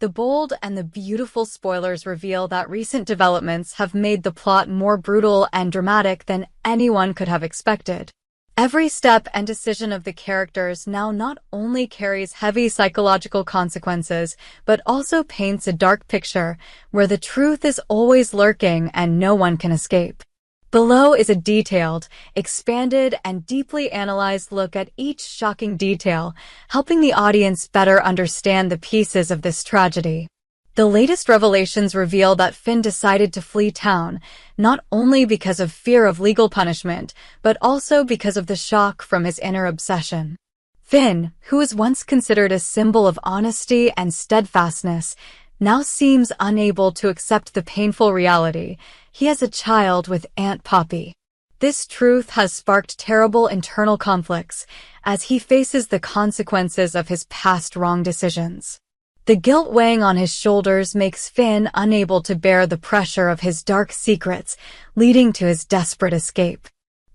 The bold and the beautiful spoilers reveal that recent developments have made the plot more brutal and dramatic than anyone could have expected. Every step and decision of the characters now not only carries heavy psychological consequences, but also paints a dark picture where the truth is always lurking and no one can escape. Below is a detailed, expanded, and deeply analyzed look at each shocking detail, helping the audience better understand the pieces of this tragedy. The latest revelations reveal that Finn decided to flee town, not only because of fear of legal punishment, but also because of the shock from his inner obsession. Finn, who was once considered a symbol of honesty and steadfastness, now seems unable to accept the painful reality. He has a child with Aunt Poppy. This truth has sparked terrible internal conflicts as he faces the consequences of his past wrong decisions. The guilt weighing on his shoulders makes Finn unable to bear the pressure of his dark secrets, leading to his desperate escape.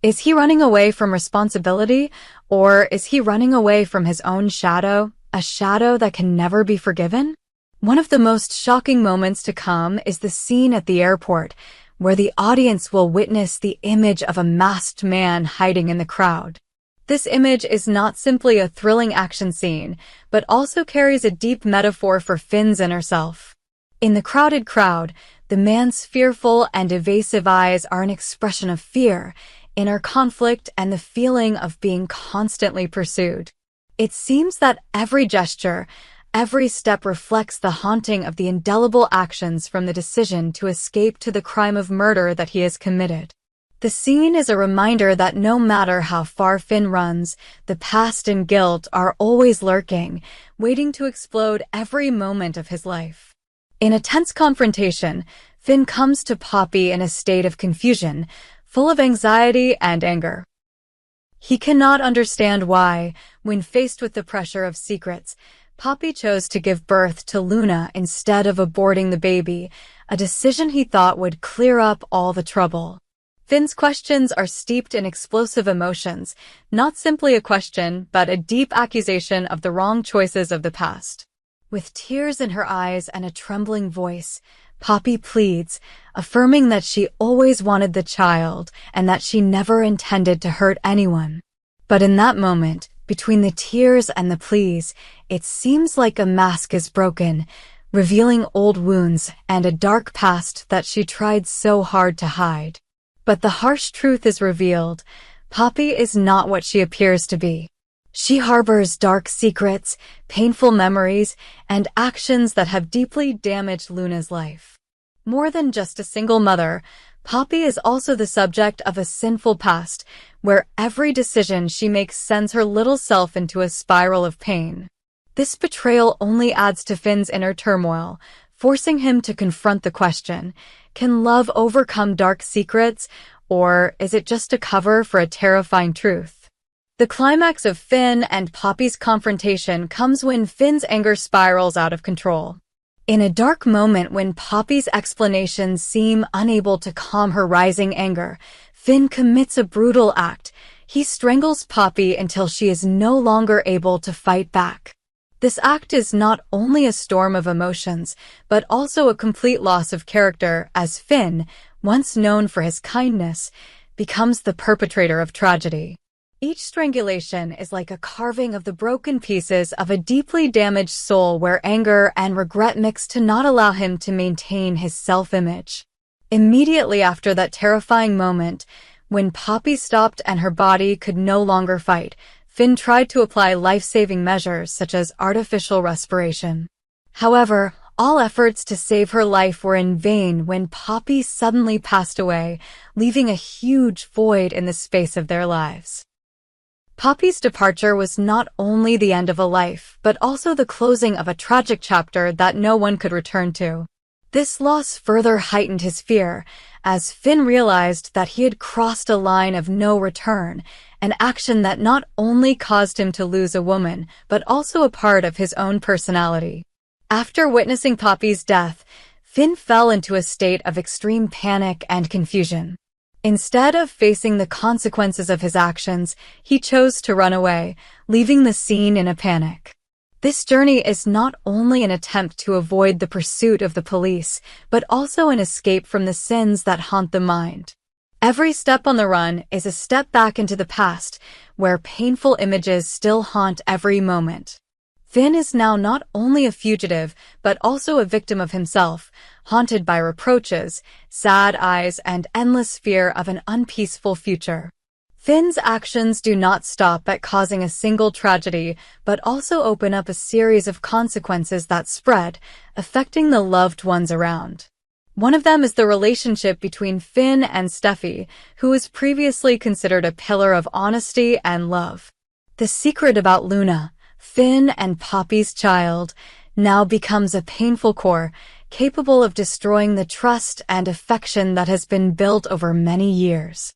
Is he running away from responsibility, or is he running away from his own shadow, a shadow that can never be forgiven? One of the most shocking moments to come is the scene at the airport, where the audience will witness the image of a masked man hiding in the crowd. This image is not simply a thrilling action scene, but also carries a deep metaphor for Finn's inner self. In the crowded crowd, the man's fearful and evasive eyes are an expression of fear, inner conflict, and the feeling of being constantly pursued. It seems that every gesture, every step reflects the haunting of the indelible actions from the decision to escape to the crime of murder that he has committed. The scene is a reminder that no matter how far Finn runs, the past and guilt are always lurking, waiting to explode every moment of his life. In a tense confrontation, Finn comes to Poppy in a state of confusion, full of anxiety and anger. He cannot understand why, when faced with the pressure of secrets, Poppy chose to give birth to Luna instead of aborting the baby, a decision he thought would clear up all the trouble. Finn's questions are steeped in explosive emotions, not simply a question, but a deep accusation of the wrong choices of the past. With tears in her eyes and a trembling voice, Poppy pleads, affirming that she always wanted the child and that she never intended to hurt anyone. But in that moment, between the tears and the pleas, it seems like a mask is broken, revealing old wounds and a dark past that she tried so hard to hide. But the harsh truth is revealed. Poppy is not what she appears to be. She harbors dark secrets, painful memories, and actions that have deeply damaged Luna's life. More than just a single mother, Poppy is also the subject of a sinful past, where every decision she makes sends her little self into a spiral of pain. This betrayal only adds to Finn's inner turmoil, forcing him to confront the question, can love overcome dark secrets, or is it just a cover for a terrifying truth? The climax of Finn and Poppy's confrontation comes when Finn's anger spirals out of control. In a dark moment when Poppy's explanations seem unable to calm her rising anger, Finn commits a brutal act. He strangles Poppy until she is no longer able to fight back. This act is not only a storm of emotions, but also a complete loss of character as Finn, once known for his kindness, becomes the perpetrator of tragedy. Each strangulation is like a carving of the broken pieces of a deeply damaged soul where anger and regret mix to not allow him to maintain his self-image. Immediately after that terrifying moment, when Poppy stopped and her body could no longer fight, Finn tried to apply life-saving measures such as artificial respiration. However, all efforts to save her life were in vain when Poppy suddenly passed away, leaving a huge void in the space of their lives. Poppy's departure was not only the end of a life, but also the closing of a tragic chapter that no one could return to. This loss further heightened his fear, as Finn realized that he had crossed a line of no return, an action that not only caused him to lose a woman, but also a part of his own personality. After witnessing Poppy's death, Finn fell into a state of extreme panic and confusion. Instead of facing the consequences of his actions, he chose to run away, leaving the scene in a panic. This journey is not only an attempt to avoid the pursuit of the police, but also an escape from the sins that haunt the mind. Every step on the run is a step back into the past, where painful images still haunt every moment. Finn is now not only a fugitive, but also a victim of himself, haunted by reproaches, sad eyes, and endless fear of an unpeaceful future. Finn's actions do not stop at causing a single tragedy, but also open up a series of consequences that spread, affecting the loved ones around. One of them is the relationship between Finn and Steffi, who was previously considered a pillar of honesty and love. The secret about Luna, Finn and Poppy's child, now becomes a painful core, capable of destroying the trust and affection that has been built over many years.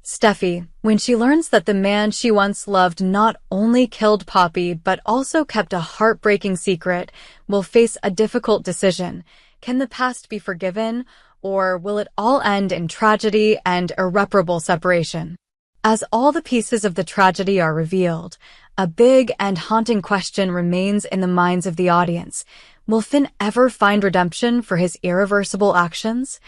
Steffi, when she learns that the man she once loved not only killed Poppy but also kept a heartbreaking secret, will face a difficult decision. Can the past be forgiven, or will it all end in tragedy and irreparable separation? As all the pieces of the tragedy are revealed, a big and haunting question remains in the minds of the audience. Will Finn ever find redemption for his irreversible actions?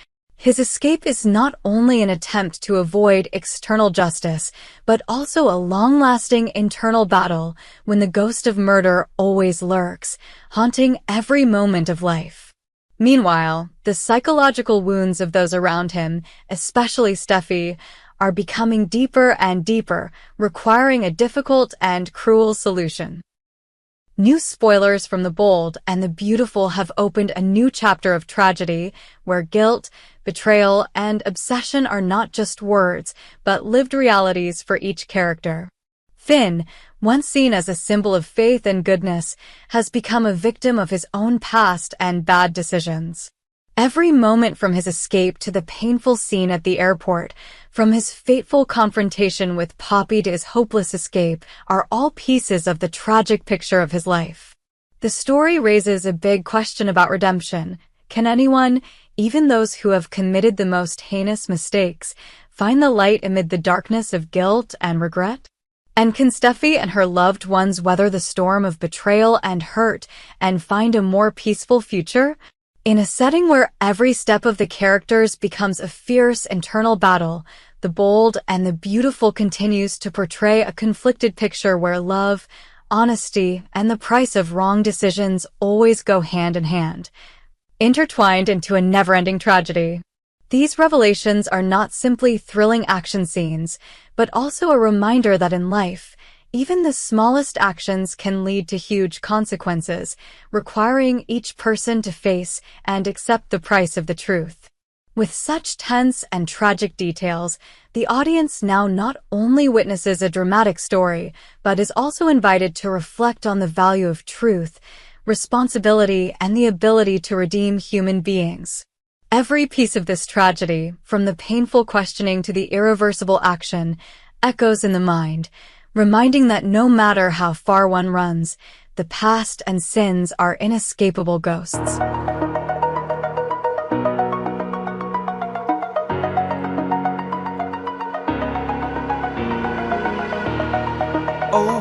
His escape is not only an attempt to avoid external justice, but also a long-lasting internal battle when the ghost of murder always lurks, haunting every moment of life. Meanwhile, the psychological wounds of those around him, especially Steffi, are becoming deeper and deeper, requiring a difficult and cruel solution. New spoilers from The Bold and the Beautiful have opened a new chapter of tragedy, where guilt, betrayal, and obsession are not just words, but lived realities for each character. Finn, once seen as a symbol of faith and goodness, has become a victim of his own past and bad decisions. Every moment from his escape to the painful scene at the airport, from his fateful confrontation with Poppy to his hopeless escape, are all pieces of the tragic picture of his life. The story raises a big question about redemption. Can anyone, even those who have committed the most heinous mistakes, find the light amid the darkness of guilt and regret? And can Steffi and her loved ones weather the storm of betrayal and hurt and find a more peaceful future? In a setting where every step of the characters becomes a fierce internal battle, The Bold and the Beautiful continues to portray a conflicted picture where love, honesty, and the price of wrong decisions always go hand in hand, intertwined into a never-ending tragedy. These revelations are not simply thrilling action scenes, but also a reminder that in life, even the smallest actions can lead to huge consequences, requiring each person to face and accept the price of the truth. With such tense and tragic details, the audience now not only witnesses a dramatic story, but is also invited to reflect on the value of truth, responsibility, and the ability to redeem human beings. Every piece of this tragedy, from the painful questioning to the irreversible action, echoes in the mind, reminding that no matter how far one runs, the past and sins are inescapable ghosts.